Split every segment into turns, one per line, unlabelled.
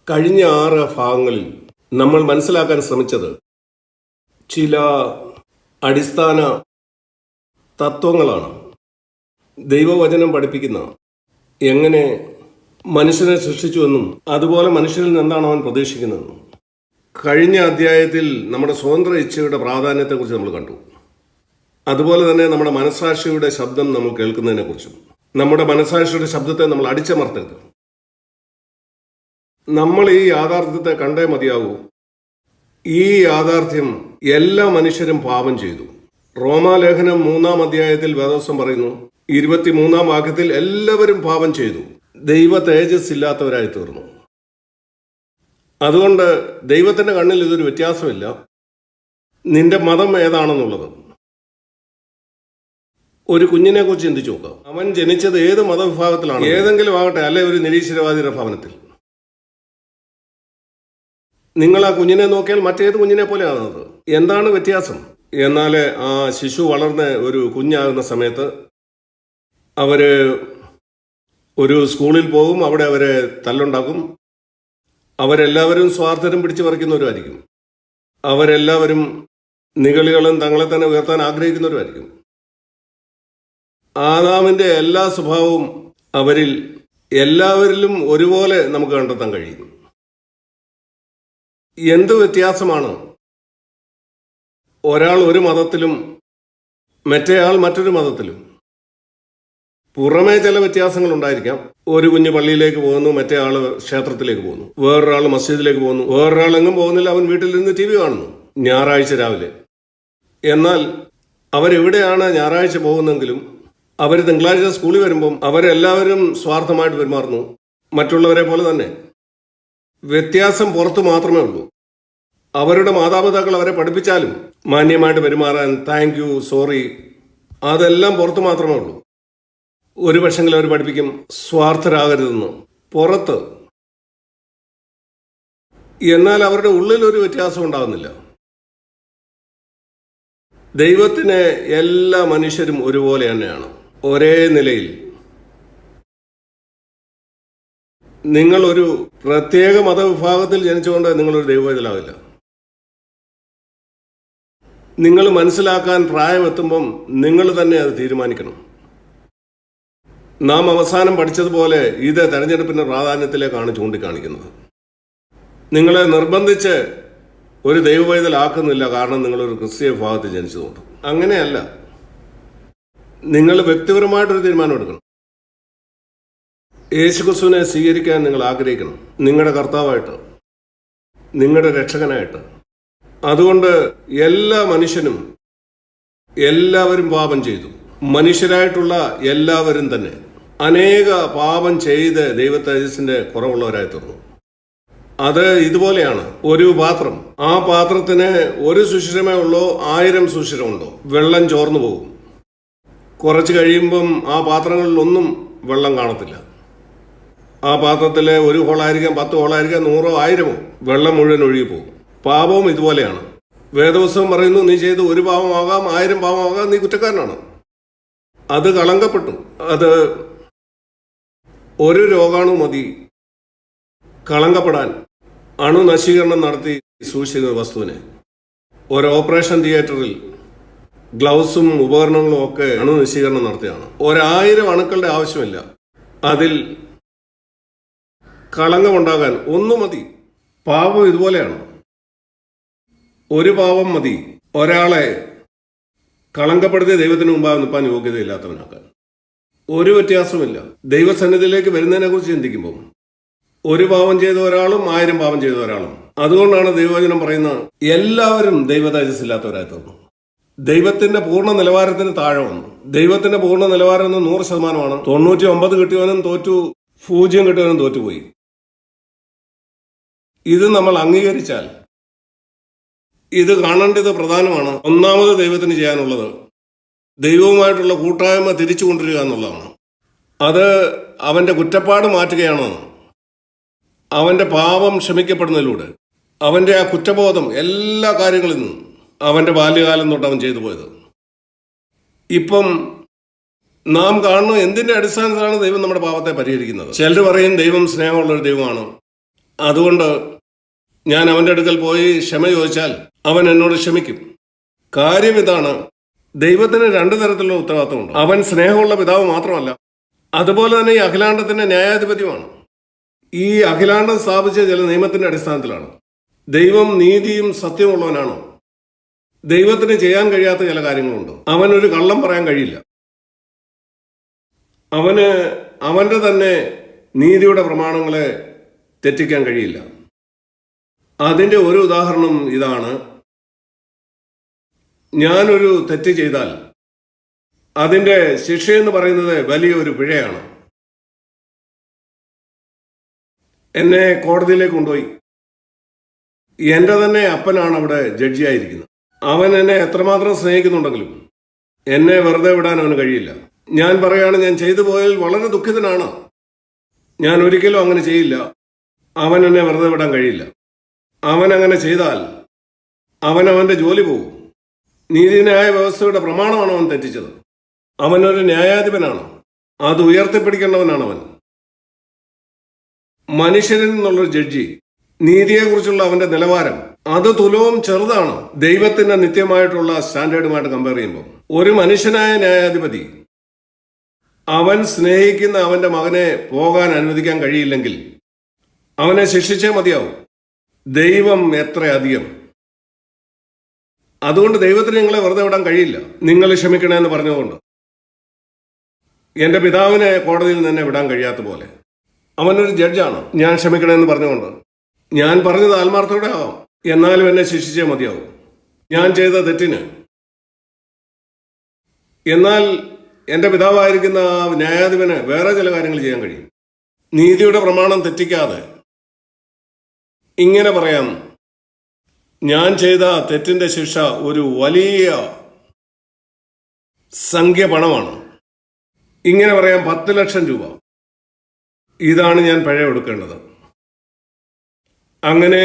കഴിഞ്ഞ 6 ഭാഗങ്ങളിൽ നമ്മൾ മനസ്സിലാക്കാൻ ശ്രമിച്ചത് ചില അടിസ്ഥാന തത്വങ്ങളാണ്. ദൈവവചനം പഠിപ്പിക്കുന്ന എങ്ങനെ മനുഷ്യനെ സൃഷ്ടിച്ചുവെന്നും അതുപോലെ മനുഷ്യരിൽ നിന്നാണ് അവൻ പ്രതീക്ഷിക്കുന്നതെന്നും. കഴിഞ്ഞ അധ്യായത്തിൽ നമ്മുടെ സ്വതന്ത്ര ഇച്ഛയുടെ പ്രാധാന്യത്തെക്കുറിച്ച് നമ്മൾ കണ്ടു. അതുപോലെ തന്നെ നമ്മുടെ മനസ്സാക്ഷിയുടെ ശബ്ദം നമ്മൾ കേൾക്കുന്നതിനെക്കുറിച്ചും. നമ്മുടെ മനസ്സാക്ഷിയുടെ ശബ്ദത്തെ നമ്മൾ അടിച്ചമർത്തരുത്. നമ്മൾ ഈ യാഥാർത്ഥ്യത്തെ കണ്ടേ മതിയാകൂ. ഈ യാഥാർത്ഥ്യം എല്ലാ മനുഷ്യരും പാപം ചെയ്തു. റോമാലേഖനം 3-ാം അധ്യായത്തിൽ വേദോസം പറയുന്നു, 23-ാം വാക്യത്തിൽ എല്ലാവരും പാപം ചെയ്തു, ദൈവ തേജസ് ഇല്ലാത്തവരായി തീർന്നു. അതുകൊണ്ട് ദൈവത്തിന്റെ കണ്ണിൽ ഇതൊരു വ്യത്യാസമില്ല, നിന്റെ മതം ഏതാണെന്നുള്ളത്. ഒരു കുഞ്ഞിനെ കുറിച്ച് ചിന്തിച്ചു നോക്കുക. അവൻ ജനിച്ചത് ഏത് മതവിഭാഗത്തിലാണ്? ഏതെങ്കിലും ആകട്ടെ, അല്ലെ ഒരു നിരീശ്വരവാദിയുടെ ഭവനത്തിൽ. നിങ്ങൾ ആ കുഞ്ഞിനെ നോക്കിയാൽ മറ്റേത് കുഞ്ഞിനെ പോലെയാണത്. എന്താണ് വ്യത്യാസം? എന്നാൽ ആ ശിശു വളർന്ന് ഒരു കുഞ്ഞാകുന്ന സമയത്ത് അവര് ഒരു സ്കൂളിൽ പോകും, അവിടെ അവരെ തല്ലുണ്ടാക്കും. അവരെല്ലാവരും സ്വാർത്ഥരും പിടിച്ചു പറിക്കുന്നവരുമായിരിക്കും. അവരെല്ലാവരും നിഗളികളും തങ്ങളെ തന്നെ ഉയർത്താൻ ആഗ്രഹിക്കുന്നവരുമായിരിക്കും. ആദാമിന്റെ എല്ലാ സ്വഭാവവും അവരിൽ എല്ലാവരിലും ഒരുപോലെ നമുക്ക് കണ്ടെത്താൻ കഴിയും. എന്ത് വ്യത്യാസമാണ് ഒരാൾ ഒരു മതത്തിലും മറ്റേയാൾ മറ്റൊരു മതത്തിലും? പുറമേ ചില വ്യത്യാസങ്ങൾ ഉണ്ടായിരിക്കാം. ഒരു കുഞ്ഞ് പള്ളിയിലേക്ക് പോകുന്നു, മറ്റേ ആള് ക്ഷേത്രത്തിലേക്ക് പോകുന്നു, വേറൊരാൾ മസ്ജിദിലേക്ക് പോകുന്നു, വേറൊരാൾ എങ്ങും പോകുന്നില്ല, അവൻ വീട്ടിലിരുന്ന് TV കാണുന്നു ഞായറാഴ്ച രാവിലെ. എന്നാൽ അവരെവിടെയാണ് ഞായറാഴ്ച പോകുന്നെങ്കിലും അവർ തിങ്കളാഴ്ച സ്കൂളിൽ വരുമ്പം അവരെല്ലാവരും സ്വാർത്ഥമായിട്ട് പെരുമാറുന്നു, മറ്റുള്ളവരെ പോലെ തന്നെ. വ്യത്യാസം പുറത്ത് മാത്രമേ ഉള്ളൂ. അവരുടെ മാതാപിതാക്കൾ അവരെ പഠിപ്പിച്ചാലും മാന്യമായിട്ട് പെരുമാറാൻ, താങ്ക് യു, സോറി, അതെല്ലാം പുറത്ത് മാത്രമേ ഉള്ളൂ. ഒരു പക്ഷെങ്കിൽ അവർ പഠിപ്പിക്കും സ്വാർത്ഥരാകരുതെന്ന് പുറത്ത്. എന്നാൽ അവരുടെ ഉള്ളിൽ ഒരു വ്യത്യാസം ഉണ്ടാകുന്നില്ല. ദൈവത്തിന് എല്ലാ മനുഷ്യരും ഒരുപോലെ തന്നെയാണ്, ഒരേ നിലയിൽ. നിങ്ങളൊരു പ്രത്യേക മതവിഭാഗത്തിൽ ജനിച്ചുകൊണ്ട് നിങ്ങളൊരു ദൈവവേദലാവില്ല. നിങ്ങൾ മനസ്സിലാക്കാൻ പ്രായമെത്തുമ്പം നിങ്ങൾ തന്നെ അത് തീരുമാനിക്കണം. നാം അവസാനം പഠിച്ചതുപോലെ ഇത് തെരഞ്ഞെടുപ്പിന്റെ പ്രാധാന്യത്തിലേക്കാണ് ചൂണ്ടിക്കാണിക്കുന്നത്. നിങ്ങളെ നിർബന്ധിച്ച് ഒരു ദൈവവേദലാക്കുന്നില്ല, കാരണം നിങ്ങളൊരു ക്രിസ്തീയ വിഭാഗത്തിൽ ജനിച്ചതുകൊണ്ട്. അങ്ങനെയല്ല, നിങ്ങൾ വ്യക്തിപരമായിട്ടൊരു തീരുമാനം എടുക്കണം. യേശുക്രിസ്തുവിനെ സ്വീകരിക്കാൻ നിങ്ങൾ ആഗ്രഹിക്കണം, നിങ്ങളുടെ കർത്താവായിട്ട്, നിങ്ങളുടെ രക്ഷകനായിട്ട്. അതുകൊണ്ട് എല്ലാ മനുഷ്യനും എല്ലാവരും പാപം ചെയ്തു. മനുഷ്യരായിട്ടുള്ള എല്ലാവരും തന്നെ അനേക പാപം ചെയ്ത് ദൈവതേജസ്സിന്റെ കുറവുള്ളവരായി തീർന്നു. അത് ഇതുപോലെയാണ്. ഒരു പാത്രം, ആ പാത്രത്തിന് ഒരു സുഷിരമേ ഉള്ളോ 1000 സുഷിരമുണ്ടോ? വെള്ളം ചോർന്നു പോകും. കുറച്ച് കഴിയുമ്പം ആ പാത്രങ്ങളിലൊന്നും വെള്ളം കാണത്തില്ല. ആ പാത്രത്തിലെ ഒരു ഹോളായിരിക്കാം, 10 ഹോളായിരിക്കാം, 100 1000 വെള്ളം മുഴുവൻ ഒഴുകിപ്പോകും. പാപവും ഇതുപോലെയാണ്. വേദപുസ്തകം പറയുന്നു, നീ ചെയ്ത് ഒരു പാപമാകാം, 1000 പാപമാകാം, നീ കുറ്റക്കാരനാണ്. അത് കളങ്കപ്പെട്ടു. അത് ഒരു രോഗാണു മതി കളങ്കപ്പെടാൻ. അണുനശീകരണം നടത്തി സൂക്ഷിക്കുന്ന വസ്തുവിനെ. ഒരു ഓപ്പറേഷൻ തിയേറ്ററിൽ ഗ്ലൗസും ഉപകരണങ്ങളും ഒക്കെ അണുനശീകരണം നടത്തിയാണ്. 1000 അണുക്കളുടെ ആവശ്യമില്ല. അതിൽ കളങ്കമുണ്ടാകാൻ ഒന്നു മതി. പാപം ഇതുപോലെയാണ്. ഒരു പാപം മതി ഒരാളെ കളങ്കപ്പെടുത്തിയ ദൈവത്തിന് മുമ്പാകെ നിൽപ്പാൻ യോഗ്യതയില്ലാത്തവനാക്കാൻ. ഒരു വ്യത്യാസമില്ല. ദൈവസന്നിധിയിലേക്ക് വരുന്നതിനെ കുറിച്ച് ചിന്തിക്കുമ്പോൾ ഒരു പാപം ചെയ്ത ഒരാളും 1000 പാപം ചെയ്ത ഒരാളും. അതുകൊണ്ടാണ് ദൈവവചനം പറയുന്നത് എല്ലാവരും ദൈവതേജസ്സില്ലാത്തവരായി തീർന്നു. ദൈവത്തിന്റെ പൂർണ്ണ നിലവാരത്തിന് താഴെ വന്നു. ദൈവത്തിന്റെ പൂർണ്ണ നിലവാരം 100%. 99 കിട്ടിയവനും തോറ്റു, 0 കിട്ടിയവനും തോറ്റുപോയി. ഇത് നമ്മൾ അംഗീകരിച്ചാൽ, ഇത് കാണേണ്ടത് പ്രധാനമാണ്. ഒന്നാമത് ദൈവത്തിന് ചെയ്യാനുള്ളത് ദൈവവുമായിട്ടുള്ള കൂട്ടായ്മ തിരിച്ചു കൊണ്ടുവരിക എന്നുള്ളതാണ്. അത് അവന്റെ കുറ്റപ്പാട് മാറ്റുകയാണ്. അവന്റെ പാപം ക്ഷമിക്കപ്പെടുന്നതിലൂടെ അവന്റെ ആ കുറ്റബോധം എല്ലാ കാര്യങ്ങളിൽ നിന്നും, അവന്റെ ബാല്യകാലം തൊട്ട് അവൻ ചെയ്തു പോയത്, ഇപ്പം നാം കാണുന്ന എന്തിന്റെ അടിസ്ഥാനത്തിലാണ് ദൈവം നമ്മുടെ പാപത്തെ പരിഹരിക്കുന്നത്? ചിലർ പറയും ദൈവം സ്നേഹമുള്ളൊരു ദൈവമാണ്, അതുകൊണ്ട് ഞാൻ അവൻ്റെ അടുക്കൽ പോയി ക്ഷമ ചോദിച്ചാൽ അവൻ എന്നോട് ക്ഷമിക്കും. കാര്യം ഇതാണ്, ദൈവത്തിന് രണ്ടു തരത്തിലുള്ള ഉത്തരവാദിത്തമുണ്ട്. അവൻ സ്നേഹമുള്ള പിതാവ് മാത്രമല്ല, അതുപോലെ തന്നെ ഈ അഖിലാണ്ടത്തിന്റെ ന്യായാധിപതിയുമാണ്. ഈ അഖിലാണ്ടം സ്ഥാപിച്ച ചില നിയമത്തിന്റെ അടിസ്ഥാനത്തിലാണ്. ദൈവം നീതിയും സത്യമുള്ളവനാണോ? ദൈവത്തിന് ചെയ്യാൻ കഴിയാത്ത ചില കാര്യങ്ങളുണ്ട്. അവനൊരു കള്ളം പറയാൻ കഴിയില്ല. അവന് അവന്റെ തന്നെ നീതിയുടെ പ്രമാണങ്ങളെ തെറ്റിക്കാൻ കഴിയില്ല. അതിന്റെ ഒരു ഉദാഹരണം ഇതാണ്. ഞാനൊരു തെറ്റ് ചെയ്താൽ അതിന്റെ ശിക്ഷയെന്ന് പറയുന്നത് വലിയൊരു പിഴയാണ്. എന്നെ കോടതിയിലേക്ക് കൊണ്ടുപോയി. എന്റെ തന്നെ അപ്പനാണ് അവിടെ ജഡ്ജിയായിരിക്കുന്നത്. അവൻ എന്നെ എത്രമാത്രം സ്നേഹിക്കുന്നുണ്ടെങ്കിലും എന്നെ വെറുതെ വിടാൻ അവന് കഴിയില്ല. ഞാൻ പറയാണ്, ഞാൻ ചെയ്തു പോയാൽ വളരെ ദുഃഖിതനാണ്, ഞാൻ ഒരിക്കലും അങ്ങനെ ചെയ്യില്ല. അവൻ എന്നെ വെറുതെ വിടാൻ കഴിയില്ല. അവൻ അങ്ങനെ ചെയ്താൽ അവന്റെ ജോലി പോകും. നീതിന്യായ വ്യവസ്ഥയുടെ പ്രമാണമാണ് അവൻ തെറ്റിച്ചത്. അവനൊരു ന്യായാധിപനാണ്, അത് ഉയർത്തിപ്പിടിക്കേണ്ടവനാണ് അവൻ. മനുഷ്യരിൽ നിന്നുള്ളൊരു ജഡ്ജി, നീതിയെക്കുറിച്ചുള്ള അവന്റെ നിലവാരം അത് തുലവും ചെറുതാണ് ദൈവത്തിന്റെ നിത്യമായിട്ടുള്ള സ്റ്റാൻഡേർഡുമായിട്ട് കമ്പയർ ചെയ്യുമ്പോൾ. ഒരു മനുഷ്യനായ ന്യായാധിപതി അവൻ സ്നേഹിക്കുന്ന അവന്റെ മകനെ പോകാൻ അനുവദിക്കാൻ കഴിയില്ലെങ്കിൽ അവനെ ശിക്ഷിച്ചേ മതിയാവും. ദൈവം എത്ര അധികം. അതുകൊണ്ട് ദൈവത്തിന് നിങ്ങളെ വെറുതെ വിടാൻ കഴിയില്ല. നിങ്ങൾ ക്ഷമിക്കണമെന്ന് പറഞ്ഞതുകൊണ്ട് എന്റെ പിതാവിനെ കോടതിയിൽ തന്നെ വിടാൻ കഴിയാത്ത പോലെ അവനൊരു ജഡ്ജാണ്. ഞാൻ ക്ഷമിക്കണമെന്ന് പറഞ്ഞുകൊണ്ട് ഞാൻ പറഞ്ഞത് ആത്മാർത്ഥത്തോടെ ആവാം, എന്നാലും എന്നെ ശിക്ഷിച്ചേ മതിയാവും ഞാൻ ചെയ്ത തെറ്റിന്. എന്നാൽ എന്റെ പിതാവായിരിക്കുന്ന ന്യായാധിപന് വേറെ ചില കാര്യങ്ങൾ ചെയ്യാൻ കഴിയും. നീതിയുടെ പ്രമാണം തെറ്റിക്കാതെ ഇങ്ങനെ പറയാം, ഞാൻ ചെയ്ത തെറ്റിന്റെ ശിക്ഷ ഒരു വലിയ സംഖ്യ പണമാണ്. ഇങ്ങനെ പറയാം, 10 ലക്ഷം രൂപ. ഇതാണ് ഞാൻ പിഴ കൊടുക്കേണ്ടത്. അങ്ങനെ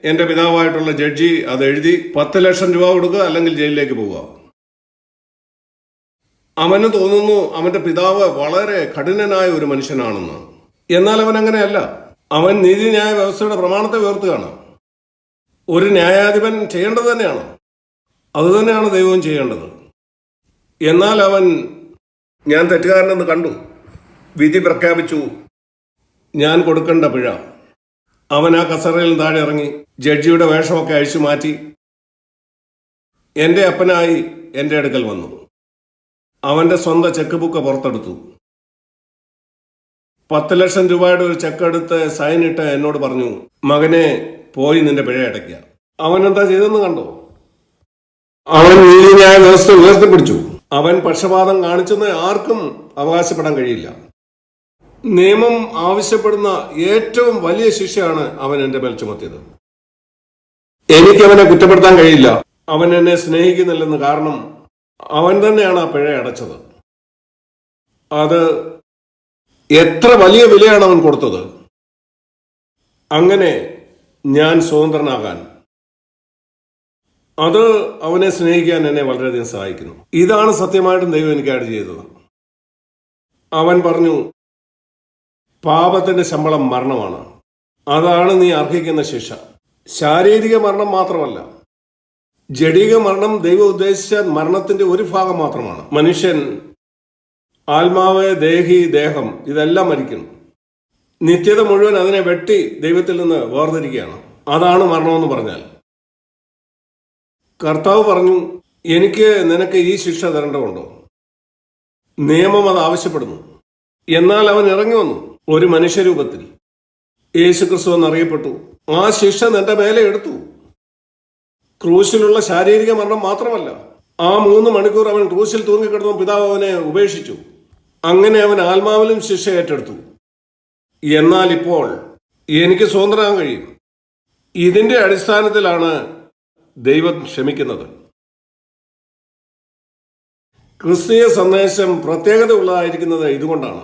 എന്റെ പിതാവായിട്ടുള്ള ജഡ്ജി അത് എഴുതി 10 ലക്ഷം രൂപ കൊടുക്കുക, അല്ലെങ്കിൽ ജയിലിലേക്ക് പോവുക. അവന് തോന്നുന്നു അവന്റെ പിതാവ് വളരെ കഠിനനായ ഒരു മനുഷ്യനാണെന്ന്. എന്നാൽ അവൻ അങ്ങനെയല്ല. അവൻ നീതിന്യായ വ്യവസ്ഥയുടെ പ്രമാണത്തെ ഉയർത്തുകയാണ്. ഒരു ന്യായാധിപൻ ചെയ്യേണ്ടത് തന്നെയാണ്. അതുതന്നെയാണ് ദൈവവും ചെയ്യേണ്ടത്. എന്നാൽ അവൻ ഞാൻ തെറ്റുകാരനെന്ന് കണ്ടു, വിധി പ്രഖ്യാപിച്ചു, ഞാൻ കൊടുക്കേണ്ട പിഴ. അവൻ ആ കസേരയിൽ താഴെ ഇറങ്ങി ജഡ്ജിയുടെ വേഷമൊക്കെ അഴിച്ചു മാറ്റി എന്റെ അപ്പനായി എന്റെ അടുക്കൽ വന്നു. അവന്റെ സ്വന്തം ചെക്ക് ബുക്ക് പുറത്തെടുത്തു. 10 ലക്ഷം രൂപയുടെ ഒരു ചെക്ക് എടുത്ത് സൈനിട്ട് എന്നോട് പറഞ്ഞു, മകനെ പോയി നിന്റെ പിഴ അടയ്ക്കുക. അവൻ എന്താ ചെയ്തെന്ന് കണ്ടോ? അവൻ നീതിന്യായ വ്യവസ്ഥ ഉയർത്തിപ്പിടിച്ചു. അവൻ പക്ഷപാതം കാണിച്ചെന്ന് ആർക്കും അവകാശപ്പെടാൻ കഴിയില്ല. നിയമം ആവശ്യപ്പെടുന്ന ഏറ്റവും വലിയ ശിക്ഷയാണ് അവൻ എന്റെ മേൽ ചുമത്തിയത്. എനിക്കവനെ കുറ്റപ്പെടുത്താൻ കഴിയില്ല. അവൻ എന്നെ സ്നേഹിക്കുന്നില്ലെന്ന്, കാരണം അവൻ തന്നെയാണ് ആ പിഴ അടച്ചത്. അത് എത്ര വലിയ വിലയാണ് അവൻ കൊടുത്തത്. അങ്ങനെ ഞാൻ സ്വതന്ത്രനാകാൻ, അത് അവനെ സ്നേഹിക്കാൻ എന്നെ വളരെയധികം സഹായിക്കുന്നു. ഇതാണ് സത്യമായിട്ടും ദൈവം എനിക്ക് ആഡ് ചെയ്തത്. അവൻ പറഞ്ഞു, പാപത്തിന്റെ ശമ്പളം മരണമാണ്, അതാണ് നീ അർഹിക്കുന്ന ശിക്ഷ. ശാരീരിക മരണം മാത്രമല്ല, ജഡിക മരണം ദൈവം ഉദ്ദേശിച്ച മരണത്തിന്റെ ഒരു ഭാഗം മാത്രമാണ്. മനുഷ്യൻ ആത്മാവ്, ദേഹി, ദേഹം ഇതെല്ലാം മരിക്കുന്നു. നിത്യത മുഴുവൻ അതിനെ വെട്ടി ദൈവത്തിൽ നിന്ന് വേർതിരിക്കുകയാണ്. അതാണ് മരണമെന്ന് പറഞ്ഞാൽ. കർത്താവ് പറഞ്ഞു, എനിക്ക് നിനക്ക് ഈ ശിക്ഷ തരേണ്ടതുണ്ടോ? നിയമം അത് ആവശ്യപ്പെടുന്നു. എന്നാൽ അവൻ ഇറങ്ങി വന്നു ഒരു മനുഷ്യരൂപത്തിൽ. യേശുക്രിസ്തു എന്നറിയപ്പെട്ടു. ആ ശിക്ഷ നിന്റെ മേലെ എടുത്തു. ക്രൂശിലുള്ള ശാരീരിക മരണം മാത്രമല്ല, ആ 3 മണിക്കൂർ അവൻ ക്രൂശിൽ തൂങ്ങിക്കിടന്നു പിതാവ് അവനെ ഉപേക്ഷിച്ചു. അങ്ങനെ അവൻ ആത്മാവിലും ശിക്ഷ ഏറ്റെടുത്തു. എന്നാൽ ഇപ്പോൾ എനിക്ക് സ്വതന്ത്രനാകാൻ കഴിയും. ഇതിന്റെ അടിസ്ഥാനത്തിലാണ് ദൈവം ക്ഷമിക്കുന്നത്. ക്രിസ്തീയ സന്ദേശം പ്രത്യേകത ഉള്ളതായിരിക്കുന്നത് ഇതുകൊണ്ടാണ്.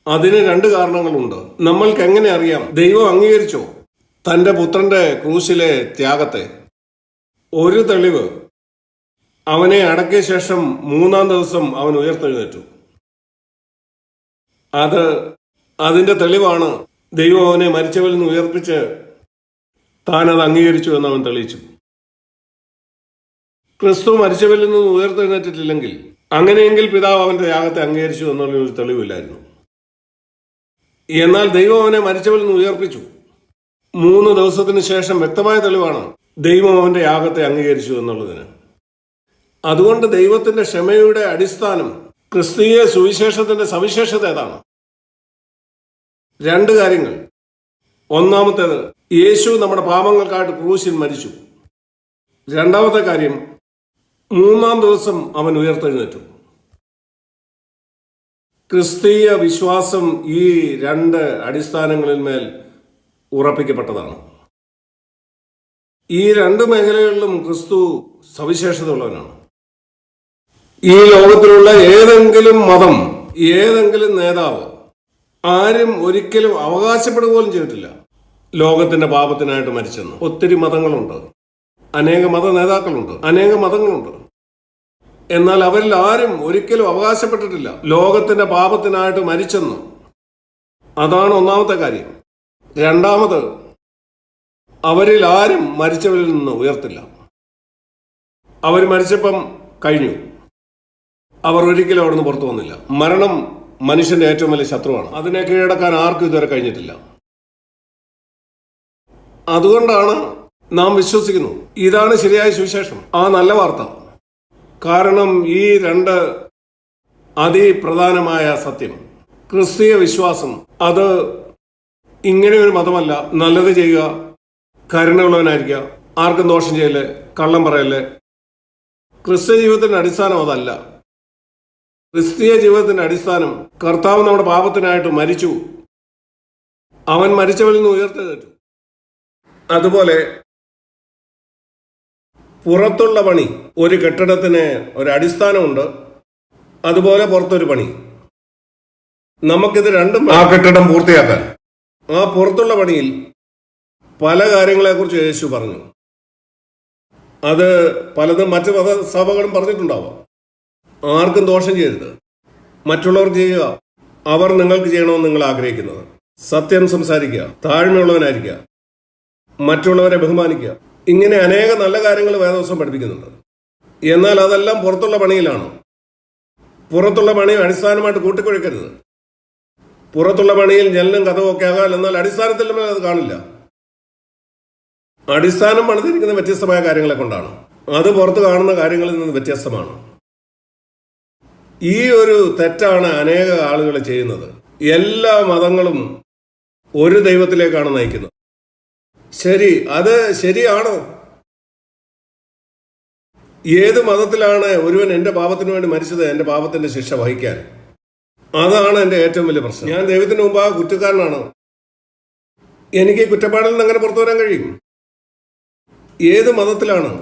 അതിന് 2 കാരണങ്ങളുണ്ട്. നമ്മൾക്ക് എങ്ങനെ അറിയാം ദൈവം അംഗീകരിച്ചോ തന്റെ പുത്രന്റെ ക്രൂശിലെ ത്യാഗത്തെ? ഒരു തെളിവ്, അവനെ അടക്കിയ ശേഷം 3-ാം ദിവസം അവൻ ഉയർത്തെഴുന്നേറ്റു. അതിന്റെ തെളിവാണ് ദൈവം അവനെ മരിച്ചവരിൽ നിന്ന് ഉയർപ്പിച്ച് താനത് അംഗീകരിച്ചു എന്ന് അവൻ തെളിയിച്ചു. ക്രിസ്തു മരിച്ചവരിൽ നിന്ന് ഉയർത്തെഴുന്നേറ്റിട്ടില്ലെങ്കിൽ അങ്ങനെയെങ്കിൽ പിതാവ് അവന്റെ യാഗത്തെ അംഗീകരിച്ചു എന്നുള്ളൊരു തെളിവില്ലായിരുന്നു. എന്നാൽ ദൈവം അവനെ മരിച്ചവരിൽ നിന്ന് ഉയർപ്പിച്ചു. 3 ദിവസത്തിന് ശേഷം വ്യക്തമായ തെളിവാണ് ദൈവം അവന്റെ യാഗത്തെ അംഗീകരിച്ചു എന്നുള്ളതിന്. അതുകൊണ്ട് ദൈവത്തിന്റെ ക്ഷമയുടെ അടിസ്ഥാനം ക്രിസ്തീയ സുവിശേഷത്തിന്റെ സവിശേഷത ഏതാണ്? 2 കാര്യങ്ങൾ. ഒന്നാമത്തേത്, യേശു നമ്മുടെ പാപങ്ങൾക്കായിട്ട് ക്രൂശിൽ മരിച്ചു. രണ്ടാമത്തെ കാര്യം, 3-ാം ദിവസം അവൻ ഉയർത്തെഴുന്നേറ്റു. ക്രിസ്തീയ വിശ്വാസം ഈ 2 അടിസ്ഥാനങ്ങളിൽ മേൽ ഉറപ്പിക്കപ്പെട്ടതാണ്. ഈ 2 മേഖലകളിലും ക്രിസ്തു സവിശേഷത ഉള്ളവനാണ്. ഈ ലോകത്തിലുള്ള ഏതെങ്കിലും മതം, ഏതെങ്കിലും നേതാവ് ആരും ഒരിക്കലും അവകാശപ്പെടുക പോലും ചെയ്തിട്ടില്ല ലോകത്തിന്റെ പാപത്തിനായിട്ട് മരിച്ചെന്ന്. ഒത്തിരി മതങ്ങളുണ്ട്, അനേക മത നേതാക്കളുണ്ട്, അനേക മതങ്ങളുണ്ട്. എന്നാൽ അവരിൽ ആരും ഒരിക്കലും അവകാശപ്പെട്ടിട്ടില്ല ലോകത്തിന്റെ പാപത്തിനായിട്ട് മരിച്ചെന്ന്. അതാണ് ഒന്നാമത്തെ കാര്യം. രണ്ടാമത്, അവരിൽ ആരും മരിച്ചവരിൽ നിന്ന് ഉയർത്തില്ല. അവർ മരിച്ചപ്പം കഴിഞ്ഞു. അവർ ഒരിക്കലും അവിടുന്ന് പുറത്തു വന്നില്ല. മരണം മനുഷ്യന്റെ ഏറ്റവും വലിയ ശത്രുവാണ്. അതിനെ കീഴടക്കാൻ ആർക്കും ഇതുവരെ കഴിഞ്ഞിട്ടില്ല. അതുകൊണ്ടാണ് നാം വിശ്വസിക്കുന്നു ഇതാണ് ശരിയായ സുവിശേഷം, ആ നല്ല വാർത്ത. കാരണം ഈ 2 അതിപ്രധാനമായ സത്യം, ക്രിസ്തീയ വിശ്വാസം, അത് ഇങ്ങനെ ഒരു മതമല്ല. നല്ലത് ചെയ്യുക, കരുണയുള്ളവനായിരിക്കുക, ആർക്കും ദോഷം ചെയ്യല്ലേ, കള്ളം പറയല്ലേ. ക്രിസ്തീയ ജീവിതത്തിന്റെ അടിസ്ഥാനം അതല്ല. ക്രിസ്തീയ ജീവിതത്തിന്റെ അടിസ്ഥാനം കർത്താവ് നമ്മുടെ പാപത്തിനായിട്ട് മരിച്ചു, അവൻ മരിച്ചവരിൽ നിന്ന് ഉയർത്തെഴുന്നേറ്റു. അതുപോലെ പുറത്തുള്ള പണി, ഒരു കെട്ടിടത്തിന് ഒരു അടിസ്ഥാനമുണ്ട്, അതുപോലെ പുറത്തൊരു പണി. നമുക്കിത് രണ്ടും ആ കെട്ടിടം പൂർത്തിയാക്കാൻ. ആ പുറത്തുള്ള പണിയിൽ പല കാര്യങ്ങളെക്കുറിച്ച് യേശു പറഞ്ഞു. അത് പലതും മറ്റു മതസഭകളും പറഞ്ഞിട്ടുണ്ടാവാം. ആർക്കും ദോഷം ചെയ്യരുത്, മറ്റുള്ളവർ ചെയ്യുക അവർ നിങ്ങൾക്ക് ചെയ്യണമെന്ന് നിങ്ങൾ ആഗ്രഹിക്കുന്നത്. സത്യം സംസാരിക്കുക, താഴ്മയുള്ളവനായിരിക്കുക, മറ്റുള്ളവരെ ബഹുമാനിക്കുക. ഇങ്ങനെ അനേക നല്ല കാര്യങ്ങൾ വേദവസം പഠിപ്പിക്കുന്നുണ്ട്. എന്നാൽ അതെല്ലാം പുറത്തുള്ള പണിയിലാണ്. പുറത്തുള്ള പണി അടിസ്ഥാനമായിട്ട് കൂട്ടിക്കുഴക്കരുത്. പുറത്തുള്ള പണിയിൽ ജനലും കഥവും ഒക്കെ ആകാം, എന്നാൽ അടിസ്ഥാനത്തിൽ അത് കാണില്ല. അടിസ്ഥാനം പണിതിരിക്കുന്ന വ്യത്യസ്തമായ കാര്യങ്ങളെ കൊണ്ടാണ്. അത് പുറത്ത് കാണുന്ന കാര്യങ്ങളിൽ നിന്ന് വ്യത്യസ്തമാണ്. ഈ ഒരു തെറ്റാണ് അനേക ആളുകൾ ചെയ്യുന്നത്. എല്ലാ മതങ്ങളും ഒരു ദൈവത്തിലേക്കാണ് നയിക്കുന്നത്. ശരി, അത് ശരിയാണോ? ഏത് മതത്തിലാണ് ഒരുവൻ എൻ്റെ പാപത്തിന് വേണ്ടി മരിച്ചത്, എൻ്റെ പാപത്തിന്റെ ശിക്ഷ വഹിക്കാൻ? അതാണ് എൻ്റെ ഏറ്റവും വലിയ പ്രശ്നം. ഞാൻ ദൈവത്തിന് മുമ്പ് ആ കുറ്റക്കാരനാണ്. എനിക്ക് കുറ്റപ്പാടിൽ നിന്ന് അങ്ങനെ പുറത്തു വരാൻ കഴിയും? ഏത് മതത്തിലാണ്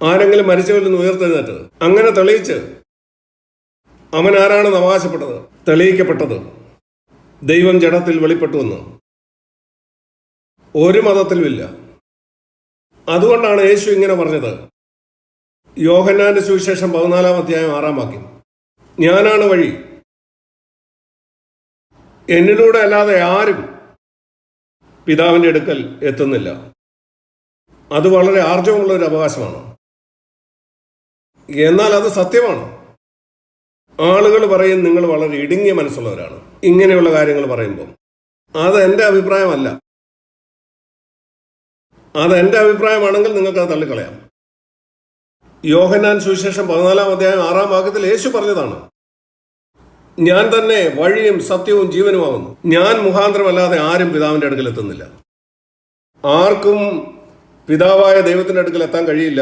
ആരെങ്കിലും മരിച്ചവരിൽ നിന്ന് ഉയർത്തെഴുന്നേറ്റത്? അങ്ങനെ തെളിയിച്ച് അവൻ ആരാണെന്ന് അവകാശപ്പെട്ടത്, തെളിയിക്കപ്പെട്ടത് ദൈവം ജഡത്തിൽ വെളിപ്പെട്ടുവെന്ന് ഒരു മതത്തിലുമില്ല. അതുകൊണ്ടാണ് യേശു ഇങ്ങനെ പറഞ്ഞത്. യോഹന്നാന്റെ സുവിശേഷം 14-ാം അധ്യായം 6-ാം വാക്യം, ഞാനാണ് വഴി, എന്നിലൂടെ അല്ലാതെ ആരും പിതാവിന്റെ അടുക്കൽ എത്തുന്നില്ല. അത് വളരെ ആർജവമുള്ള ഒരു അവകാശമാണ്. എന്നാൽ അത് സത്യമാണ്. ആളുകൾ പറയും നിങ്ങൾ വളരെ ഇടുങ്ങിയ മനസ്സുള്ളവരാണ് ഇങ്ങനെയുള്ള കാര്യങ്ങൾ പറയുമ്പോൾ. അത് എൻ്റെ അഭിപ്രായമല്ല. അത് എൻ്റെ അഭിപ്രായമാണെങ്കിൽ നിങ്ങൾക്കത് തള്ളിക്കളയാം. യോഹന്നാൻ സുവിശേഷം 14-ാം അധ്യായം 6-ാം വാക്യത്തിൽ യേശു പറഞ്ഞതാണ്, ഞാൻ തന്നെ വഴിയും സത്യവും ജീവനുമാകുന്നു. ഞാൻ മുഖാന്തരമല്ലാതെ ആരും പിതാവിന്റെ അടുക്കൽ എത്തുന്നില്ല. ആർക്കും പിതാവായ ദൈവത്തിന്റെ അടുക്കൽ എത്താൻ കഴിയില്ല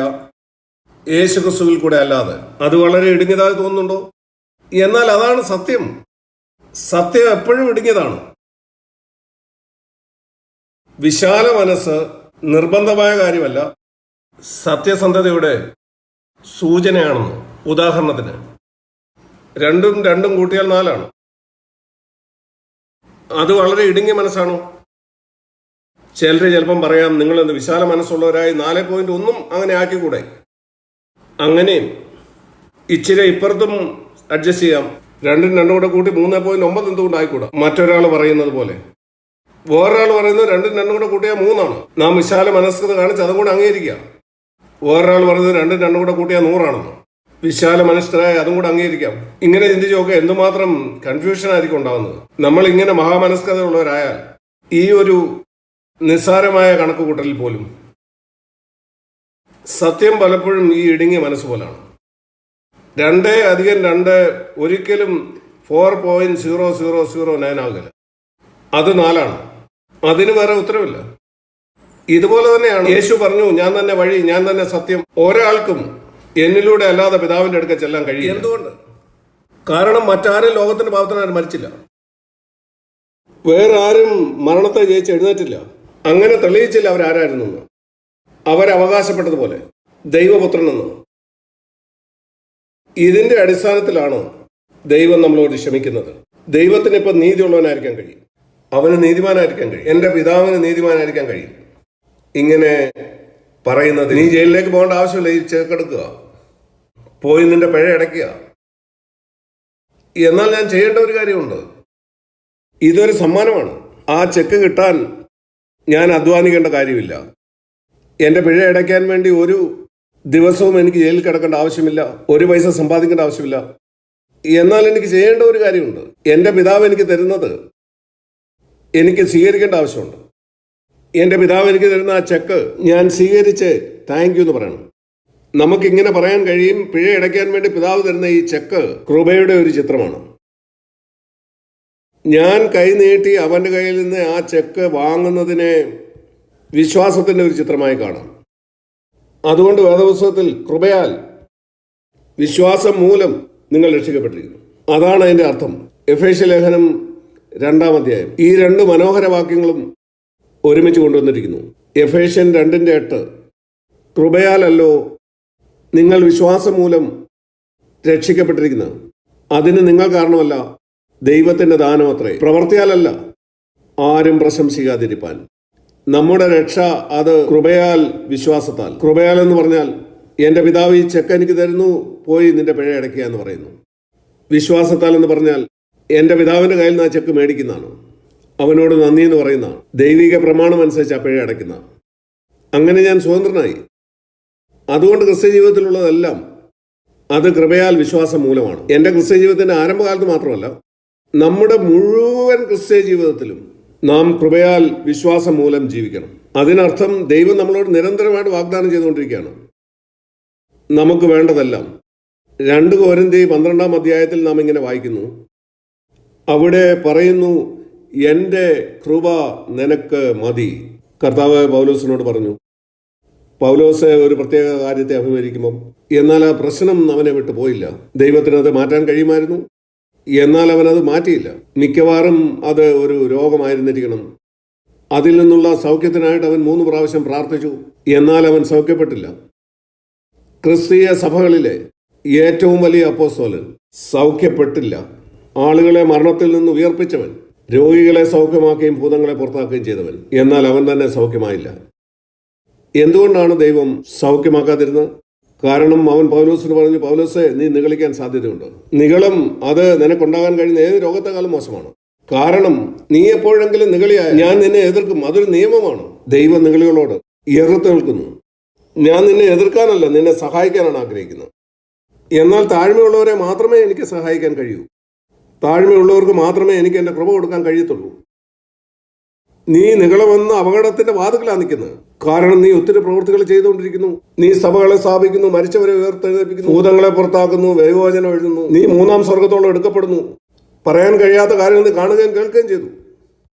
യേശു ക്രിസ്തുവിൽ കൂടെ അല്ലാതെ. അത് വളരെ ഇടുങ്ങിയതായി തോന്നുന്നുണ്ടോ? എന്നാൽ അതാണ് സത്യം. സത്യം എപ്പോഴും ഇടുങ്ങിയതാണ്. വിശാല മനസ്സ് നിർബന്ധമായ കാര്യമല്ല, സത്യസന്ധതയുടെ സൂചനയാണെന്ന്. ഉദാഹരണത്തിന് 2 കൂട്ടിയാൽ 4 അത് വളരെ ഇടുങ്ങിയ മനസ്സാണോ? ചിലർ ചിലപ്പം പറയാം, നിങ്ങളെന്ത് വിശാല മനസ്സുള്ളവരായി 4.1 അങ്ങനെ ആക്കിക്കൂടെ? അങ്ങനെയും ഇച്ചിരി ഇപ്പുറത്തും അഡ്ജസ്റ്റ് ചെയ്യാം. 2 കൂടെ കൂട്ടി 3.9 എന്തുകൊണ്ട് ആയിക്കൂടാ? മറ്റൊരാൾ പറയുന്നത് പോലെ വേറൊരാൾ പറയുന്നത് രണ്ടും കൂടെ കൂട്ടിയാൽ 3 നാം വിശാല മനസ്കത കാണിച്ച് അതും കൂടെ അംഗീകരിക്കാം. വേറൊരാൾ പറയുന്നത് രണ്ടും കൂടെ കൂട്ടിയാൽ 100 വിശാല മനസ്കരായ അതും കൂടെ അംഗീകരിക്കാം. ഇങ്ങനെ ചിന്തിച്ച് നോക്കുക, എന്തുമാത്രം കൺഫ്യൂഷൻ ആയിരിക്കും ഉണ്ടാകുന്നത്. നമ്മൾ ഇങ്ങനെ മഹാമനസ്കത ഉള്ളവരായാൽ ഈ ഒരു നിസ്സാരമായ കണക്കുകൂട്ടലിൽ പോലും സത്യം പലപ്പോഴും ഈ ഇടുങ്ങിയ മനസ്സ് പോലാണ്. 2 + 2 ഒരിക്കലും 4.0009 ആകില്ല. അത് 4. അതിന് വേറെ ഉത്തരവില്ല. ഇതുപോലെ തന്നെയാണ് യേശു പറഞ്ഞു, ഞാൻ തന്നെ വഴി, ഞാൻ തന്നെ സത്യം, ഒരാൾക്കും എന്നിലൂടെ അല്ലാതെ പിതാവിന്റെ അടുക്കൽ ചെല്ലാൻ കഴിയും. എന്തുകൊണ്ട്? കാരണം മറ്റാരും ലോകത്തിന്റെ പാപത്തിനാരും മരിച്ചില്ല. വേറെ ആരും മരണത്തെ ജയിച്ച് എഴുന്നേറ്റില്ല. അങ്ങനെ തെളിയിച്ചില്ല അവരാരായിരുന്നു. അവരവകാശപ്പെട്ടതുപോലെ ദൈവപുത്രനെന്ന്. ഇതിന്റെ അടിസ്ഥാനത്തിലാണ് ദൈവം നമ്മളോട് ക്ഷമിക്കുന്നത്. ദൈവത്തിന് ഇപ്പം നീതിയുള്ളവനായിരിക്കാൻ കഴിയും, അവന് നീതിമാനായിരിക്കാൻ കഴിയും, എൻ്റെ പിതാവിന് നീതിമാനായിരിക്കാൻ കഴിയും. ഇങ്ങനെ പറയുന്നത്, നീ ജയിലിലേക്ക് പോകേണ്ട ആവശ്യമില്ല, ഈ ചെക്കെടുക്കുക, പോയി നിന്റെ പിഴ അടയ്ക്കുക. എന്നാൽ ഞാൻ ചെയ്യേണ്ട ഒരു കാര്യമുണ്ട്. ഇതൊരു സമ്മാനമാണ്. ആ ചെക്ക് കിട്ടാൻ ഞാൻ അധ്വാനിക്കേണ്ട കാര്യമില്ല. എൻ്റെ പിഴ അടയ്ക്കാൻ വേണ്ടി ഒരു ദിവസവും എനിക്ക് ജയിലിൽ കിടക്കേണ്ട ആവശ്യമില്ല, ഒരു പൈസ സമ്പാദിക്കേണ്ട ആവശ്യമില്ല. എന്നാൽ എനിക്ക് ചെയ്യേണ്ട ഒരു കാര്യമുണ്ട്. എൻ്റെ പിതാവ് എനിക്ക് തരുന്നത് എനിക്ക് സ്വീകരിക്കേണ്ട ആവശ്യമുണ്ട്. എൻ്റെ പിതാവ് എനിക്ക് തരുന്ന ആ ചെക്ക് ഞാൻ സ്വീകരിച്ച് താങ്ക് യു എന്ന് പറയണം. നമുക്കിങ്ങനെ പറയാൻ കഴിയും, പിഴ അടയ്ക്കാൻ വേണ്ടി പിതാവ് തരുന്ന ഈ ചെക്ക് കൃപയുടെ ഒരു ചിത്രമാണ്. ഞാൻ കൈ നീട്ടി അവൻ്റെ കയ്യിൽ നിന്ന് ആ ചെക്ക് വാങ്ങുന്നതിനെ വിശ്വാസത്തിൻ്റെ ഒരു ചിത്രമായി കാണാം. അതുകൊണ്ട് വേദപുസ്തകത്തിൽ കൃപയാൽ വിശ്വാസം മൂലം നിങ്ങൾ രക്ഷിക്കപ്പെട്ടിരിക്കുന്നു, അതാണ് അതിൻ്റെ അർത്ഥം. എഫേസ്യ ലേഖനം 2-ാം അധ്യായം ഈ 2 മനോഹര വാക്യങ്ങളും ഒരുമിച്ച് കൊണ്ടുവന്നിരിക്കുന്നു. എഫേസ്യൻ 2:8 കൃപയാലല്ലോ നിങ്ങൾ വിശ്വാസം മൂലം രക്ഷിക്കപ്പെട്ടിരിക്കുന്നത്, അതിന് നിങ്ങൾ കാരണമല്ല, ദൈവത്തിൻ്റെ ദാനം അത്രേ, പ്രവർത്തിയാലല്ല, ആരും പ്രശംസിക്കാതിരിപ്പാൻ. നമ്മുടെ രക്ഷ അത് കൃപയാൽ, വിശ്വാസത്താൽ. കൃപയാൽ എന്ന് പറഞ്ഞാൽ എൻ്റെ പിതാവ് ഈ ചെക്ക് എനിക്ക് തരുന്നു, പോയി നിന്റെ പിഴ അടയ്ക്കുക എന്ന് പറയുന്നു. വിശ്വാസത്താൽ എന്ന് പറഞ്ഞാൽ എൻ്റെ പിതാവിൻ്റെ കയ്യിൽ നിന്ന് ആ ചെക്ക് മേടിക്കുന്നതാണ്, അവനോട് നന്ദി എന്ന് പറയുന്നതാണ്, ദൈവിക പ്രമാണം അനുസരിച്ച് ആ പിഴ അടയ്ക്കുന്ന. അങ്ങനെ ഞാൻ സ്വതന്ത്രനായി. അതുകൊണ്ട് ക്രിസ്ത്യ ജീവിതത്തിലുള്ളതെല്ലാം അത് കൃപയാൽ വിശ്വാസം മൂലമാണ്. എൻ്റെ ക്രിസ്ത്യ ജീവിതത്തിൻ്റെ ആരംഭകാലത്ത് മാത്രമല്ല, നമ്മുടെ മുഴുവൻ ക്രിസ്ത്യ ജീവിതത്തിലും നാം കൃപയാൽ വിശ്വാസം മൂലം ജീവിക്കണം. അതിനർത്ഥം ദൈവം നമ്മളോട് നിരന്തരമായിട്ട് വാഗ്ദാനം ചെയ്തുകൊണ്ടിരിക്കുകയാണ് നമുക്ക് വേണ്ടതെല്ലാം. 2 കൊരിന്ത്യർ 12-ാം അധ്യായത്തിൽ നാം ഇങ്ങനെ വായിക്കുന്നു. അവിടെ പറയുന്നു, എൻ്റെ കൃപ നിനക്ക് മതി. കർത്താവ് പൗലോസിനോട് പറഞ്ഞു. പൗലോസ് ഒരു പ്രത്യേക കാര്യത്തെ അഭിമുഖീകരിക്കുമ്പം, എന്നാൽ ആ പ്രശ്നം അവനെ വിട്ടു പോയില്ല. ദൈവത്തിനത് മാറ്റാൻ കഴിയുമായിരുന്നു, എന്നാൽ അവനത് മാറ്റിയില്ല. മിക്കവാറും അത് ഒരു രോഗമായിരുന്നിരിക്കണം. അതിൽ നിന്നുള്ള സൗഖ്യത്തിനായിട്ട് അവൻ 3 പ്രാവശ്യം പ്രാർത്ഥിച്ചു, എന്നാൽ അവൻ സൗഖ്യപ്പെട്ടില്ല. ക്രിസ്തീയ സഭകളിലെ ഏറ്റവും വലിയ അപ്പോസ്തലൻ സൗഖ്യപ്പെട്ടില്ല. ആളുകളെ മരണത്തിൽ നിന്ന് ഉയർപ്പിച്ചവൻ, രോഗികളെ സൗഖ്യമാക്കുകയും ഭൂതങ്ങളെ പുറത്താക്കുകയും ചെയ്തവൻ, എന്നാൽ അവൻ തന്നെ സൗഖ്യമായില്ല. എന്തുകൊണ്ടാണ് ദൈവം സൗഖ്യമാക്കാതിരുന്നത്? കാരണം അവൻ പൗലോസിന് പറഞ്ഞു, പൗലോസെ, നീ നിഗളിക്കാൻ സാധ്യതയുണ്ട്. നിഗളം അത് നിനക്കുണ്ടാകാൻ കഴിയുന്ന ഏത് രോഗത്തെക്കാളും മോശമാണ്. കാരണം നീ എപ്പോഴെങ്കിലും നിഗളിയായ ഞാൻ നിന്നെ എതിർക്കും. അതൊരു നിയമമാണ്. ദൈവം നിഗളികളോട് എതിർത്ത് നിൽക്കുന്നു. ഞാൻ നിന്നെ എതിർക്കാനല്ല, നിന്നെ സഹായിക്കാനാണ് ആഗ്രഹിക്കുന്നത്. എന്നാൽ താഴ്മയുള്ളവരെ മാത്രമേ എനിക്ക് സഹായിക്കാൻ കഴിയൂ. താഴ്മയുള്ളവർക്ക് മാത്രമേ എനിക്ക് എൻ്റെ കൃപ കൊടുക്കാൻ കഴിയത്തുള്ളൂ. നീ നിഗളമെന്ന അപകടത്തിന്റെ വാതിക്കലാണ് നിൽക്കുന്നത്. കാരണം നീ ഒത്തിരി പ്രവൃത്തികൾ ചെയ്തുകൊണ്ടിരിക്കുന്നു. നീ സഭകളെ സ്ഥാപിക്കുന്നു, മരിച്ചവരെ ഉയർത്തെഴുന്നേൽപ്പിക്കുന്നു, ഭൂതങ്ങളെ പുറത്താക്കുന്നു, ദൈവവചനം എഴുതുന്നു, നീ 3-ാം സ്വർഗത്തോളം എടുക്കപ്പെടുന്നു. പറയാൻ കഴിയാത്ത കാര്യങ്ങൾ നീ കാണുകയും കേൾക്കുകയും ചെയ്തു.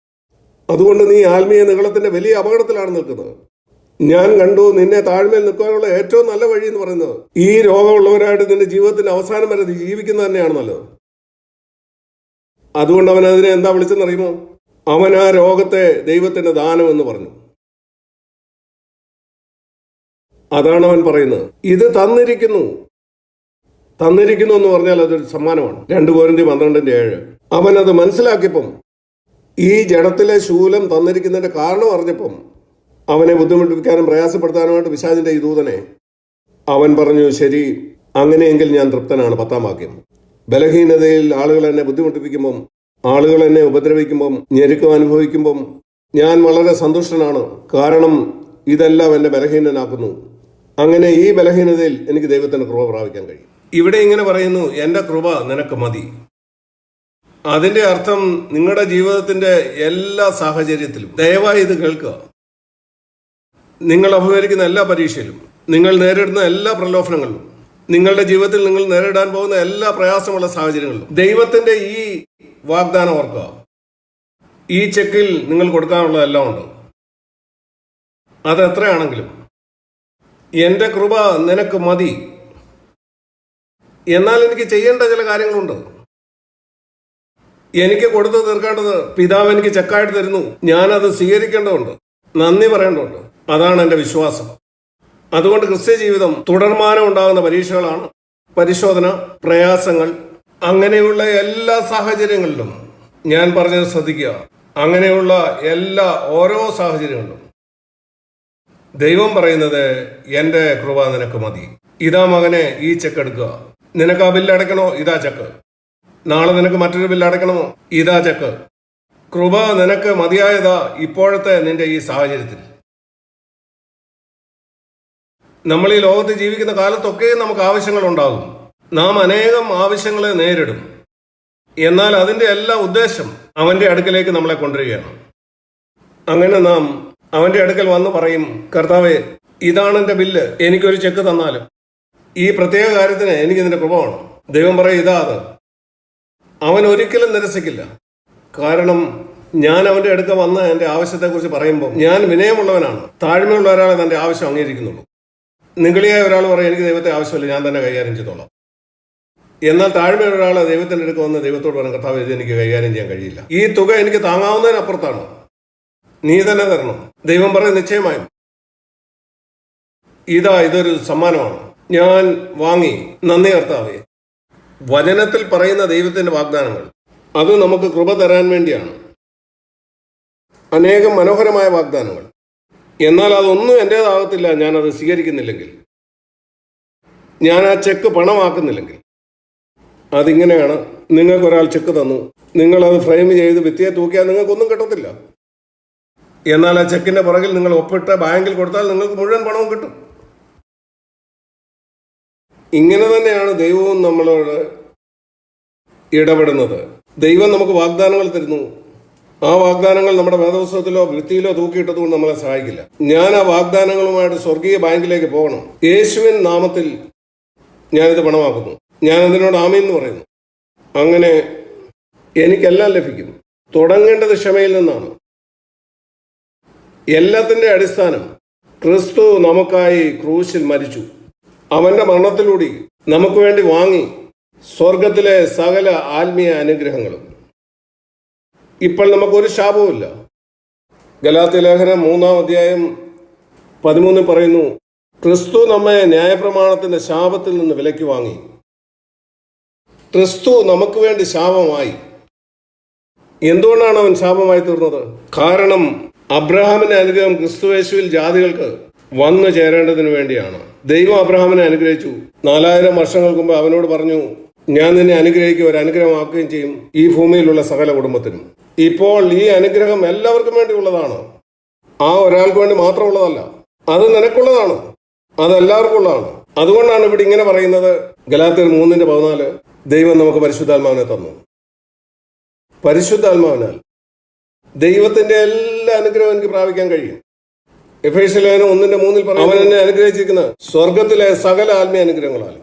അതുകൊണ്ട് നീ ആത്മീയ നിഗളത്തിന്റെ വലിയ അപകടത്തിലാണ് നിൽക്കുന്നത്. ഞാൻ കണ്ടു, നിന്നെ താഴ്മയിൽ നിൽക്കാനുള്ള ഏറ്റവും നല്ല വഴി എന്ന് പറയുന്നത് ഈ രോഗമുള്ളവരായിട്ട് നിന്റെ ജീവിതത്തിന്റെ അവസാനം വരെ ജീവിക്കുന്നത് തന്നെയാണ് നല്ലത്. അതുകൊണ്ട് അവൻ അതിനെ എന്താ വിളിച്ചെന്നറിയുമോ? അവൻ ആ രോഗത്തെ ദൈവത്തിന്റെ ദാനം എന്ന് പറഞ്ഞു. അതാണ് അവൻ പറയുന്നത്. ഇത് തന്നിരിക്കുന്നു എന്ന് പറഞ്ഞാൽ അതൊരു സമ്മാനമാണ്. 2 കൊരിന്ത്യർ 12:7. അവൻ അത് മനസ്സിലാക്കിയപ്പം, ഈ ജഡത്തിലെ ശൂലം തന്നിരിക്കുന്നതിന്റെ കാരണം അറിഞ്ഞപ്പം, അവനെ ബുദ്ധിമുട്ടിപ്പിക്കാനും പ്രയാസപ്പെടുത്താനുമായിട്ട് പിശാചിന്റെ ഈ ദൂതനെ അവൻ പറഞ്ഞു, ശരി, അങ്ങനെയെങ്കിൽ ഞാൻ തൃപ്തനാണ്. 10-ാം വാക്യം. ബലഹീനതയിൽ ആളുകൾ എന്നെ ബുദ്ധിമുട്ടിപ്പിക്കുമ്പം, ആളുകൾ എന്നെ ഉപദ്രവിക്കുമ്പം, ഞെരുക്കം അനുഭവിക്കുമ്പം, ഞാൻ വളരെ സന്തുഷ്ടനാണ്, കാരണം ഇതെല്ലാം എന്നെ ബലഹീനനാക്കുന്നു. അങ്ങനെ ഈ ബലഹീനതയിൽ എനിക്ക് ദൈവത്തിന്റെ കൃപ പ്രാപിക്കാൻ കഴിയും. ഇവിടെ ഇങ്ങനെ പറയുന്നു, എൻ്റെ കൃപ നിനക്ക് മതി. അതിന്റെ അർത്ഥം നിങ്ങളുടെ ജീവിതത്തിന്റെ എല്ലാ സാഹചര്യത്തിലും ദയവായി ഇത് കേൾക്കുക. നിങ്ങൾ അഭിമുഖീകരിക്കുന്ന എല്ലാ പരീക്ഷയിലും, നിങ്ങൾ നേരിടുന്ന എല്ലാ പ്രലോഭനങ്ങളിലും, നിങ്ങളുടെ ജീവിതത്തിൽ നിങ്ങൾ നേരിടാൻ പോകുന്ന എല്ലാ പ്രയാസമുള്ള സാഹചര്യങ്ങളിലും ദൈവത്തിന്റെ ഈ വാഗ്ദാനം ഓർക്കുക. ഈ ചെക്കിൽ നിങ്ങൾ കൊടുക്കാനുള്ളതെല്ലാം ഉണ്ട്. അത് എത്രയാണെങ്കിലും എൻ്റെ കൃപ നിനക്ക് മതി. എന്നാൽ എനിക്ക് ചെയ്യേണ്ട ചില കാര്യങ്ങളുണ്ട്. എനിക്ക് കൊടുത്തു തീർക്കേണ്ടത് പിതാവ് എനിക്ക് ചെക്കായിട്ട് തരുന്നു. ഞാനത് സ്വീകരിക്കേണ്ടതുണ്ട്, നന്ദി പറയേണ്ടതുണ്ട്. അതാണ് എൻ്റെ വിശ്വാസം. അതുകൊണ്ട് ക്രിസ്ത്യ ജീവിതം തുടർമാനം ഉണ്ടാകുന്ന പരീക്ഷകളാണ്, പരിശോധന, പ്രയാസങ്ങൾ. അങ്ങനെയുള്ള എല്ലാ സാഹചര്യങ്ങളിലും ഞാൻ പറഞ്ഞത് ശ്രദ്ധിക്കുക. അങ്ങനെയുള്ള ഓരോ സാഹചര്യങ്ങളിലും ദൈവം പറയുന്നത്, എൻ്റെ കൃപ നിനക്ക് മതി. ഇതാ മകനെ, ഈ ചെക്ക് എടുക്കുക. നിനക്ക് ആ ബില്ല് അടയ്ക്കണോ? ഇതാ ചെക്ക്. നാളെ നിനക്ക് മറ്റൊരു ബില്ല് അടയ്ക്കണമോ? ഇതാ ചെക്ക്. കൃപ നിനക്ക് മതിയായതാ ഇപ്പോഴത്തെ നിന്റെ ഈ സാഹചര്യത്തിൽ. നമ്മൾ ഈ ലോകത്ത് ജീവിക്കുന്ന കാലത്തൊക്കെ നമുക്ക് ആവശ്യങ്ങൾ ഉണ്ടാകും. നാം അനേകം ആവശ്യങ്ങളെ നേരിടും. എന്നാൽ അതിന്റെ എല്ലാ ഉദ്ദേശം അവന്റെ അടുക്കലേക്ക് നമ്മളെ കൊണ്ടുവരികയാണ്. അങ്ങനെ നാം അവന്റെ അടുക്കൽ വന്ന് പറയും, കർത്താവേ, ഇതാണ് എൻ്റെ ബില്ല്, എനിക്കൊരു ചെക്ക് തന്നാലും ഈ പ്രത്യേക കാര്യത്തിന് എനിക്ക് ഇതിന്റെ കൃപ വേണം. ദൈവം പറയും, ഇതാ അത്. അവൻ ഒരിക്കലും നിരസിക്കില്ല. കാരണം ഞാൻ അവന്റെ അടുക്ക വന്ന് എൻ്റെ ആവശ്യത്തെക്കുറിച്ച് പറയുമ്പോൾ ഞാൻ വിനയമുള്ളവനാണ്. താഴ്മയുള്ള ഒരാളെ തന്റെ ആവശ്യം അംഗീകരിക്കുന്നുള്ളൂ. നിഗളിയായ ഒരാൾ പറയും, എനിക്ക് ദൈവത്തെ ആവശ്യമില്ല, ഞാൻ തന്നെ കൈകാര്യം ചെയ്തോളാം. എന്നാൽ താഴ്മയുള്ള ഒരാൾ ദൈവത്തിന്റെ അടുക്ക വന്ന് ദൈവത്തോട് പറയും, കർത്താവ്, ഇത് എനിക്ക് കൈകാര്യം ചെയ്യാൻ കഴിയില്ല, ഈ തുക എനിക്ക് താങ്ങാവുന്നതിനപ്പുറത്താണ്, നീ തന്നെ തരണം. ദൈവം പറയും, നിശ്ചയമായും ഇതൊരു സമ്മാനമാണ്, ഞാൻ വാങ്ങി, നന്ദി കർത്താവേ. വചനത്തിൽ പറയുന്ന ദൈവത്തിന്റെ വാഗ്ദാനങ്ങൾ അത് നമുക്ക് കൃപ തരാൻ വേണ്ടിയാണ്. അനേകം മനോഹരമായ വാഗ്ദാനങ്ങൾ. എന്നാൽ അതൊന്നും എൻ്റേതാകത്തില്ല ഞാനത് സ്വീകരിക്കുന്നില്ലെങ്കിൽ, ഞാൻ ആ ചെക്ക് പണമാക്കുന്നില്ലെങ്കിൽ. അതിങ്ങനെയാണ്, നിങ്ങൾക്കൊരാൾ ചെക്ക് തന്നു, നിങ്ങളത് ഫ്രെയിം ചെയ്ത് ഭിത്തിയെ തൂക്കിയാൽ നിങ്ങൾക്കൊന്നും കിട്ടത്തില്ല. എന്നാൽ ആ ചെക്കിന്റെ പുറകിൽ നിങ്ങൾ ഒപ്പിട്ട് ബാങ്കിൽ കൊടുത്താൽ നിങ്ങൾക്ക് മുഴുവൻ പണവും കിട്ടും. ഇങ്ങനെ തന്നെയാണ് ദൈവവും നമ്മളോട് ഇടപെടുന്നത്. ദൈവം നമുക്ക് വാഗ്ദാനങ്ങൾ തരുന്നു. ആ വാഗ്ദാനങ്ങൾ നമ്മുടെ വേദപുസ്തകത്തിലോ ഭിത്തിയിലോ തൂക്കിയിട്ടതുകൊണ്ട് നമ്മളെ സഹായിക്കില്ല. ഞാൻ ആ വാഗ്ദാനങ്ങളുമായിട്ട് സ്വർഗീയ ബാങ്കിലേക്ക് പോകണം. യേശുവിൻ നാമത്തിൽ ഞാനിത് പണമാക്കുന്നു, ഞാൻ അതിനോട് ആമീൻ എന്ന് പറയുന്നു. അങ്ങനെ എനിക്കെല്ലാം ലഭിക്കും. തുടങ്ങേണ്ടത് ക്ഷമയിൽ നിന്നാണ്. എല്ലാത്തിൻ്റെ അടിസ്ഥാനം ക്രിസ്തു നമുക്കായി ക്രൂശിൽ മരിച്ചു. അവന്റെ മരണത്തിലൂടെ നമുക്ക് വേണ്ടി വാങ്ങി സ്വർഗത്തിലെ സകല ആത്മീയ അനുഗ്രഹങ്ങളും. ഇപ്പോൾ നമുക്കൊരു ശാപവുമില്ല. ഗലാത്യ ലേഖനം 3-ാം അധ്യായം 13 പറയുന്നു, ക്രിസ്തു നമ്മെ ന്യായപ്രമാണത്തിന്റെ ശാപത്തിൽ നിന്ന് വിലയ്ക്ക് വാങ്ങി. ക്രിസ്തു നമുക്ക് വേണ്ടി ശാപമായി. എന്തുകൊണ്ടാണ് അവൻ ശാപമായി തീർന്നത്? കാരണം അബ്രഹാമിന്റെ അനുഗ്രഹം ക്രിസ്തുയേശുവിൽ ജാതികൾക്ക് വന്നു ചേരേണ്ടതിന് വേണ്ടിയാണ്. ദൈവം അബ്രഹാമിനെ അനുഗ്രഹിച്ചു. 4000 വർഷങ്ങൾക്ക് മുമ്പ് അവനോട് പറഞ്ഞു, ഞാൻ നിന്നെ അനുഗ്രഹിക്കുകയും ഒരു അനുഗ്രഹമാക്കുകയും ചെയ്യും ഈ ഭൂമിയിലുള്ള സകല കുടുംബത്തിനും. ഇപ്പോൾ ഈ അനുഗ്രഹം എല്ലാവർക്കും വേണ്ടി ഉള്ളതാണ്. ആ ഒരാൾക്ക് വേണ്ടി മാത്രമുള്ളതല്ല, അത് നിനക്കുള്ളതാണ്, അത് എല്ലാവർക്കും ഉള്ളതാണ്. അതുകൊണ്ടാണ് ഇവിടെ ഇങ്ങനെ പറയുന്നത്, ഗലാത്യർ 3:14, ദൈവം നമുക്ക് പരിശുദ്ധാത്മാവിനെ തന്നു. പരിശുദ്ധാത്മാവിനാൽ ദൈവത്തിന്റെ എല്ലാ അനുഗ്രഹവും എനിക്ക് പ്രാപിക്കാൻ കഴിയും. എഫേസ്യ ലേഖനം 1:3 പറയും, അവൻ എന്നെ അനുഗ്രഹിച്ചിരിക്കുന്ന സ്വർഗത്തിലെ സകല ആത്മീയ അനുഗ്രഹങ്ങളാൽ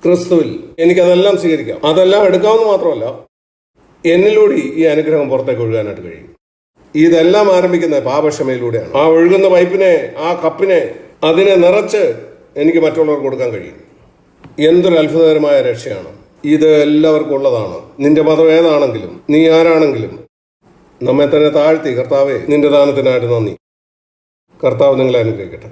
ക്രിസ്തുവിൽ എനിക്കതെല്ലാം സ്വീകരിക്കാം. അതെല്ലാം എടുക്കാമെന്ന് മാത്രമല്ല, എന്നിലൂടെ ഈ അനുഗ്രഹം പുറത്തേക്ക് ഒഴുകാനായിട്ട് കഴിയും. ഇതെല്ലാം ആരംഭിക്കുന്ന പാപക്ഷമയിലൂടെയാണ്. ആ ഒഴുകുന്ന പൈപ്പിനെ, ആ കപ്പിനെ, അതിനെ നിറച്ച് എനിക്ക് മറ്റുള്ളവർക്ക് കൊടുക്കാൻ കഴിയും. എന്തൊരു അത്ഭുതകരമായ രക്ഷയാണ്. ഇത് എല്ലാവർക്കും ഉള്ളതാണ്. നിന്റെ മതം ഏതാണെങ്കിലും, നീ ആരാണെങ്കിലും, നമ്മെ തന്നെ താഴ്ത്തി, കർത്താവേ, നിന്റെ ദാനത്തിനായിട്ട് നന്ദി. കർത്താവ് നിങ്ങളെ അനുഗ്രഹിക്കട്ടെ.